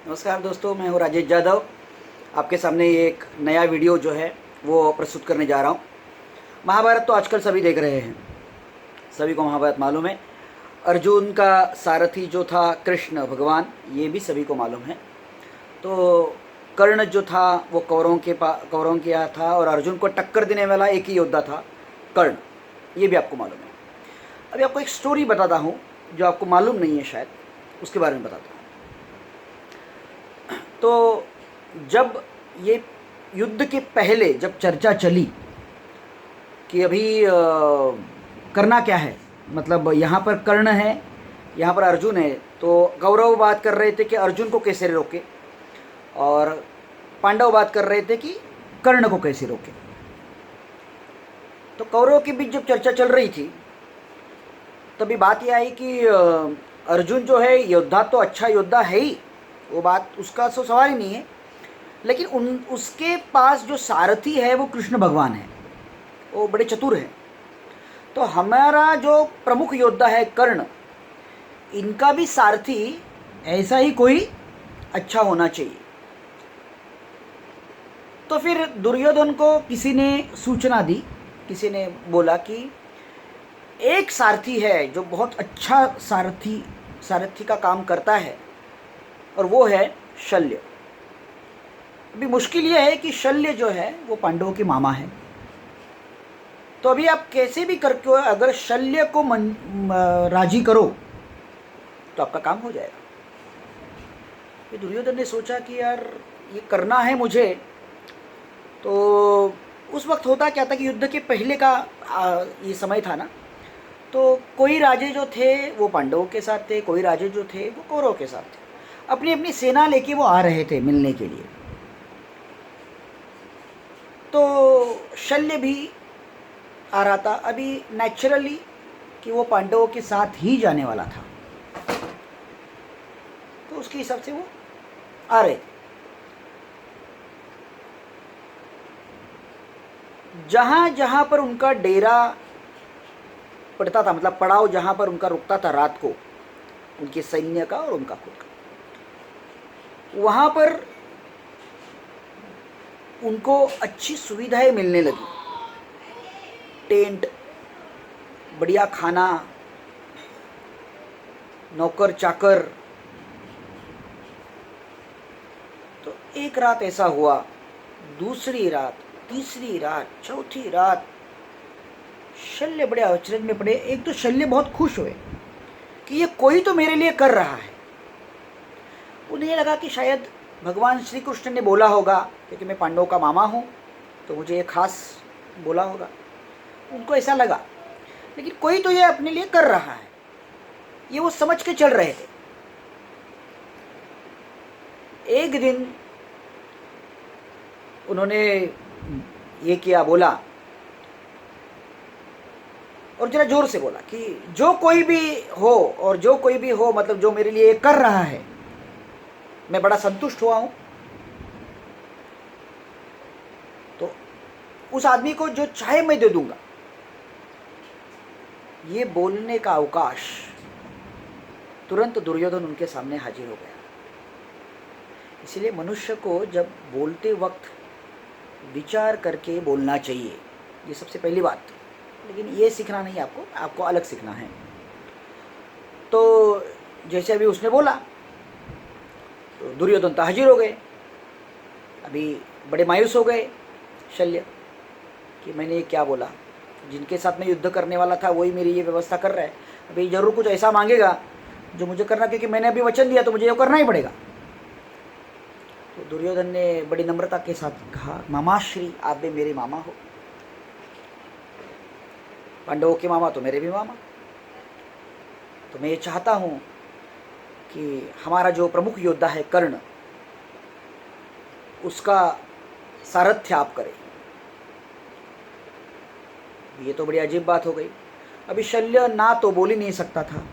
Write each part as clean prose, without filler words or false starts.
नमस्कार दोस्तों, मैं हूँ राजेश यादव। आपके सामने ये एक नया वीडियो जो है वो प्रस्तुत करने जा रहा हूँ। महाभारत तो आजकल सभी देख रहे हैं, सभी को महाभारत मालूम है। अर्जुन का सारथी जो था कृष्ण भगवान, ये भी सभी को मालूम है। तो कर्ण जो था वो कौरवों के यहाँ था और अर्जुन को टक्कर देने वाला एक ही योद्धा था, कर्ण। ये भी आपको मालूम है। अभी आपको एक स्टोरी बताता हूँ जो आपको मालूम नहीं है शायद, उसके बारे में बताता हूँ। तो जब ये युद्ध के पहले जब चर्चा चली कि अभी करना क्या है, मतलब यहाँ पर कर्ण है, यहाँ पर अर्जुन है, तो कौरव बात कर रहे थे कि अर्जुन को कैसे रोके और पांडव बात कर रहे थे कि कर्ण को कैसे रोके। तो कौरव के बीच जब चर्चा चल रही थी तभी बात यह आई कि अर्जुन जो है योद्धा तो अच्छा योद्धा है ही, वो बात उसका तो सवाल ही नहीं है, लेकिन उसके पास जो सारथी है वो कृष्ण भगवान है, वो बड़े चतुर हैं। तो हमारा जो प्रमुख योद्धा है कर्ण, इनका भी सारथी ऐसा ही कोई अच्छा होना चाहिए। तो फिर दुर्योधन को किसी ने सूचना दी, किसी ने बोला कि एक सारथी है जो बहुत अच्छा सारथी का काम करता है और वो है शल्य। अभी मुश्किल ये है कि शल्य जो है वो पांडवों के मामा है। तो अभी आप कैसे भी करके अगर शल्य को राजी करो तो आपका काम हो जाएगा। ये दुर्योधन ने सोचा कि यार ये करना है मुझे। तो उस वक्त होता क्या था कि युद्ध के पहले का ये समय था ना, तो कोई राजे जो थे वो पांडवों के साथ थे, कोई राजे जो थे वो कौरवों के साथ थे। अपनी अपनी सेना लेके वो आ रहे थे मिलने के लिए। तो शल्य भी आ रहा था अभी नेचुरली कि वो पांडवों के साथ ही जाने वाला था, तो उसके हिसाब से वो आ रहे थे। जहाँ जहाँ पर उनका डेरा पड़ता था, मतलब पड़ाव जहाँ पर उनका रुकता था रात को, उनके सैन्य का और उनका खुद का, वहाँ पर उनको अच्छी सुविधाएं मिलने लगी। टेंट, बढ़िया खाना, नौकर चाकर। तो एक रात ऐसा हुआ, दूसरी रात, तीसरी रात, चौथी रात, शल्य बड़े आश्चर्य में पड़े। एक तो शल्य बहुत खुश हुए कि ये कोई तो मेरे लिए कर रहा है। उन्हें लगा कि शायद भगवान श्री कृष्ण ने बोला होगा, क्योंकि मैं पांडवों का मामा हूँ तो मुझे ये खास बोला होगा, उनको ऐसा लगा। लेकिन कोई तो ये अपने लिए कर रहा है, ये वो समझ के चल रहे थे। एक दिन उन्होंने ये किया, बोला, और जरा जोर से बोला कि जो कोई भी हो, और जो कोई भी हो मतलब जो मेरे लिए कर रहा है, मैं बड़ा संतुष्ट हुआ हूं। तो उस आदमी को जो चाहे मैं दे दूंगा। ये बोलने का अवकाश तुरंत दुर्योधन उनके सामने हाजिर हो गया। इसलिए मनुष्य को जब बोलते वक्त विचार करके बोलना चाहिए, ये सबसे पहली बात। लेकिन ये सीखना नहीं, आपको अलग सीखना है। तो जैसे अभी उसने बोला तो दुर्योधन तो हाजिर हो गए। अभी बड़े मायूस हो गए शल्य कि मैंने ये क्या बोला, जिनके साथ मैं युद्ध करने वाला था वही मेरी ये व्यवस्था कर रहा है। अभी जरूर कुछ ऐसा मांगेगा जो मुझे करना, क्योंकि मैंने अभी वचन दिया तो मुझे ये करना ही पड़ेगा। तो दुर्योधन ने बड़ी नम्रता के साथ कहा, मामाश्री, आप भी मेरे मामा हो, पांडवों के मामा तो मेरे भी मामा। तो मैं ये चाहता हूँ कि हमारा जो प्रमुख योद्धा है कर्ण, उसका सारथ्य आप करें। ये तो बड़ी अजीब बात हो गई। अभी शल्य ना तो बोल ही नहीं सकता था,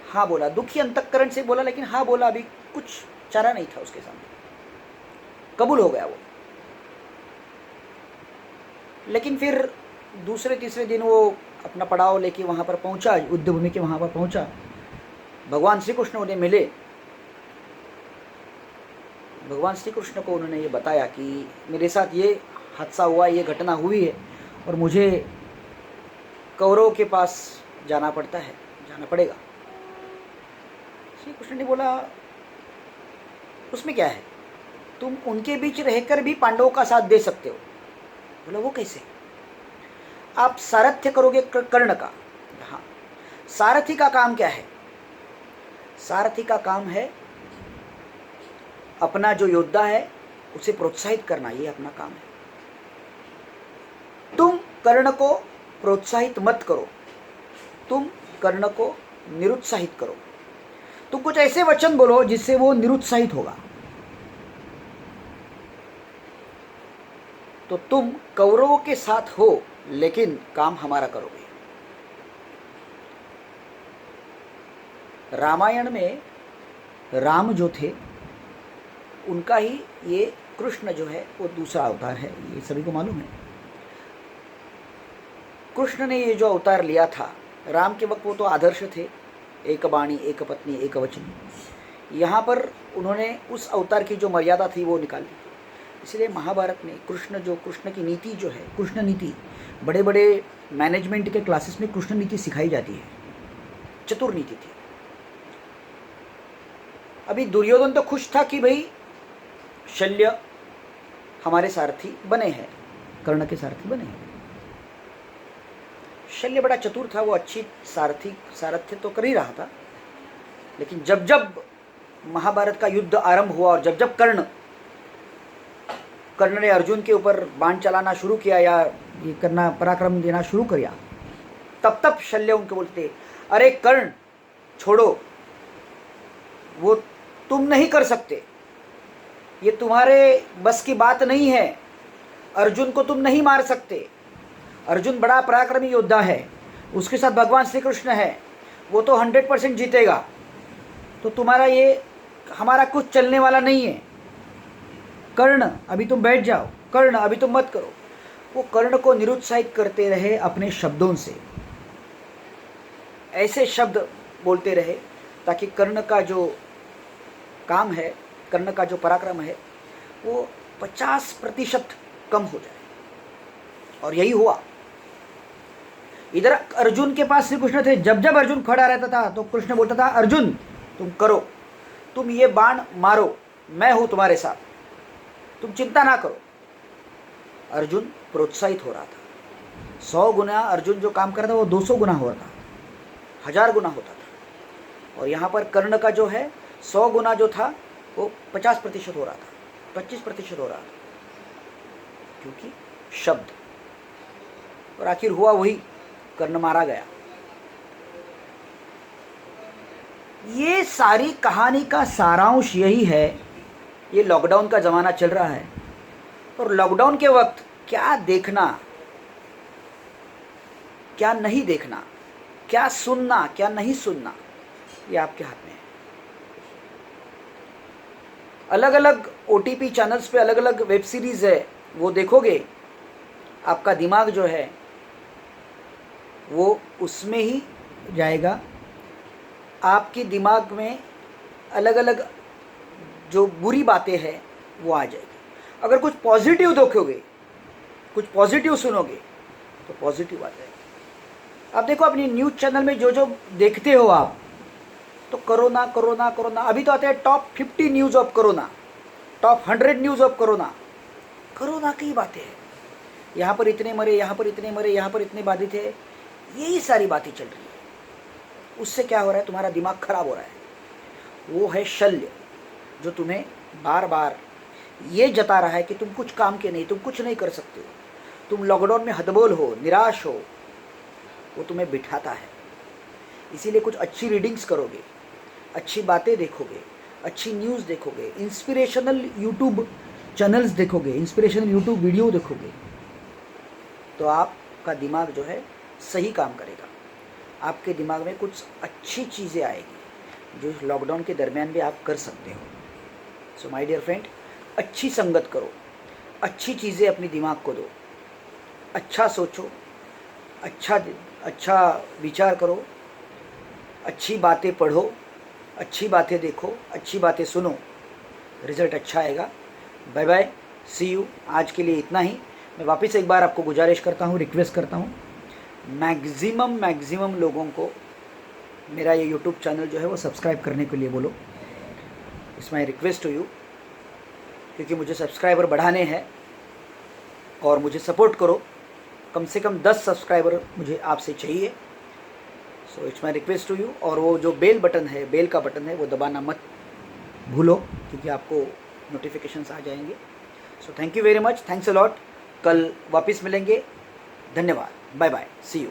हाँ बोला, दुखी अंतःकरण से बोला, लेकिन हाँ बोला। अभी कुछ चारा नहीं था उसके सामने, कबूल हो गया वो। लेकिन फिर दूसरे तीसरे दिन वो अपना पड़ाव लेके वहाँ पर पहुँचा, युद्ध भूमि के वहाँ पर पहुँचा। भगवान श्री कृष्ण उन्हें मिले भगवान श्री कृष्ण को उन्होंने ये बताया कि मेरे साथ ये हादसा हुआ, ये घटना हुई है और मुझे कौरवों के पास जाना पड़ेगा। श्री कृष्ण ने बोला उसमें क्या है, तुम उनके बीच रहकर भी पांडवों का साथ दे सकते हो। बोला वो कैसे? आप सारथ्य करोगे कर्ण का। हाँ, सारथी का काम क्या है? सारथी का काम है अपना जो योद्धा है उसे प्रोत्साहित करना, ये अपना काम है। तुम कर्ण को प्रोत्साहित मत करो, तुम कर्ण को निरुत्साहित करो। तुम कुछ ऐसे वचन बोलो जिससे वो निरुत्साहित होगा। तो तुम कौरवों के साथ हो लेकिन काम हमारा करोगे। रामायण में राम जो थे उनका ही ये कृष्ण जो है वो दूसरा अवतार है, ये सभी को मालूम है। कृष्ण ने ये जो अवतार लिया था, राम के वक्त वो तो आदर्श थे, एक बाणी एक पत्नी एक वचन। यहाँ पर उन्होंने उस अवतार की जो मर्यादा थी वो निकाल दी। इसलिए महाभारत में कृष्ण की नीति जो है, कृष्ण नीति, बड़े बड़े मैनेजमेंट के क्लासेस में कृष्ण नीति सिखाई जाती है, चतुर नीति थी। अभी दुर्योधन तो खुश था कि भाई शल्य हमारे सारथी बने हैं, कर्ण के सारथी बने हैं। शल्य बड़ा चतुर था, वो अच्छी सारथ्य तो कर ही रहा था। लेकिन जब जब महाभारत का युद्ध आरंभ हुआ और जब जब कर्ण ने अर्जुन के ऊपर बाण चलाना शुरू किया या ये करना, पराक्रम देना शुरू किया, तब तब शल्य उनके बोलते, अरे कर्ण छोड़ो, वो तुम नहीं कर सकते, ये तुम्हारे बस की बात नहीं है, अर्जुन को तुम नहीं मार सकते। अर्जुन बड़ा पराक्रमी योद्धा है, उसके साथ भगवान श्री कृष्ण है, वो तो 100% जीतेगा, तो तुम्हारा ये हमारा कुछ चलने वाला नहीं है। कर्ण अभी तुम बैठ जाओ, कर्ण अभी तुम मत करो। वो कर्ण को निरुत्साहित करते रहे अपने शब्दों से, ऐसे शब्द बोलते रहे ताकि कर्ण का जो काम है, कर्ण का जो पराक्रम है वो 50% कम हो जाए। और यही हुआ। इधर अर्जुन के पास श्री कृष्ण थे, जब जब अर्जुन खड़ा रहता था तो कृष्ण बोलता था, अर्जुन तुम करो, तुम ये बाण मारो, मैं हूं तुम्हारे साथ, तुम चिंता ना करो। अर्जुन प्रोत्साहित हो रहा था। 100 गुना अर्जुन जो काम कर रहा था वो 200 गुना हो रहा था, 1000 गुना होता था। और यहाँ पर कर्ण का जो है 100 गुना जो था वो 50% हो रहा था, 25% हो रहा था, क्योंकि शब्द। और आखिर हुआ वही, कर्ण मारा गया। ये सारी कहानी का सारांश यही है। ये लॉकडाउन का ज़माना चल रहा है और लॉकडाउन के वक्त क्या देखना, क्या नहीं देखना, क्या सुनना, क्या नहीं सुनना, ये आपके हाथ में है। अलग अलग OTP चैनल्स पे अलग अलग वेब सीरीज़ है, वो देखोगे, आपका दिमाग जो है वो उसमें ही जाएगा। आपके दिमाग में अलग अलग जो बुरी बातें हैं वो आ जाएगी। अगर कुछ पॉजिटिव देखोगे, कुछ पॉजिटिव सुनोगे तो पॉजिटिव आ जाएगा। आप देखो अपनी न्यूज़ चैनल में जो जो देखते हो आप, तो कोरोना कोरोना कोरोना, अभी तो आते हैं top 50 news of corona, top 100 news of corona. Corona की बातें हैं, यहाँ पर इतने मरे, यहाँ पर इतने मरे, यहाँ पर इतने बाधित है, यही सारी बातें चल रही है। उससे क्या हो रहा है, तुम्हारा दिमाग खराब हो रहा है। वो है शल्य जो तुम्हें बार बार ये जता रहा है कि तुम कुछ काम के नहीं, तुम कुछ नहीं कर सकते हो, तुम लॉकडाउन में हतबोल हो, निराश हो। वो तुम्हें बिठाता है। इसीलिए कुछ अच्छी रीडिंग्स करोगे, अच्छी बातें देखोगे, अच्छी न्यूज़ देखोगे, इंस्पिरेशनल यूट्यूब चैनल्स देखोगे, इंस्पिरेशनल यूट्यूब वीडियो देखोगे, तो आपका दिमाग जो है सही काम करेगा। आपके दिमाग में कुछ अच्छी चीज़ें आएगी जो लॉकडाउन के दरमियान भी आप कर सकते हो। सो माय डियर फ्रेंड, अच्छी संगत करो, अच्छी चीज़ें अपने दिमाग को दो, अच्छा सोचो, अच्छा विचार करो, अच्छी बातें पढ़ो, अच्छी बातें देखो, अच्छी बातें सुनो, रिज़ल्ट अच्छा आएगा। Bye bye, see you. आज के लिए इतना ही। मैं वापस एक बार आपको गुजारिश करता हूँ, रिक्वेस्ट करता हूँ, मैक्सिमम लोगों को मेरा ये यूट्यूब चैनल जो है वो सब्सक्राइब करने के लिए बोलो। It's my request to you, क्योंकि मुझे सब्सक्राइबर बढ़ाने हैं और मुझे सपोर्ट करो। कम से कम 10 सब्सक्राइबर मुझे आपसे चाहिए। So it's my request to you. और वो जो बेल बटन है, बेल का बटन है, वो दबाना मत भूलो, क्योंकि आपको नोटिफिकेशंस आ जाएंगे। So thank you very much, thanks a lot. कल वापस मिलेंगे। धन्यवाद, बाय बाय, सी यू।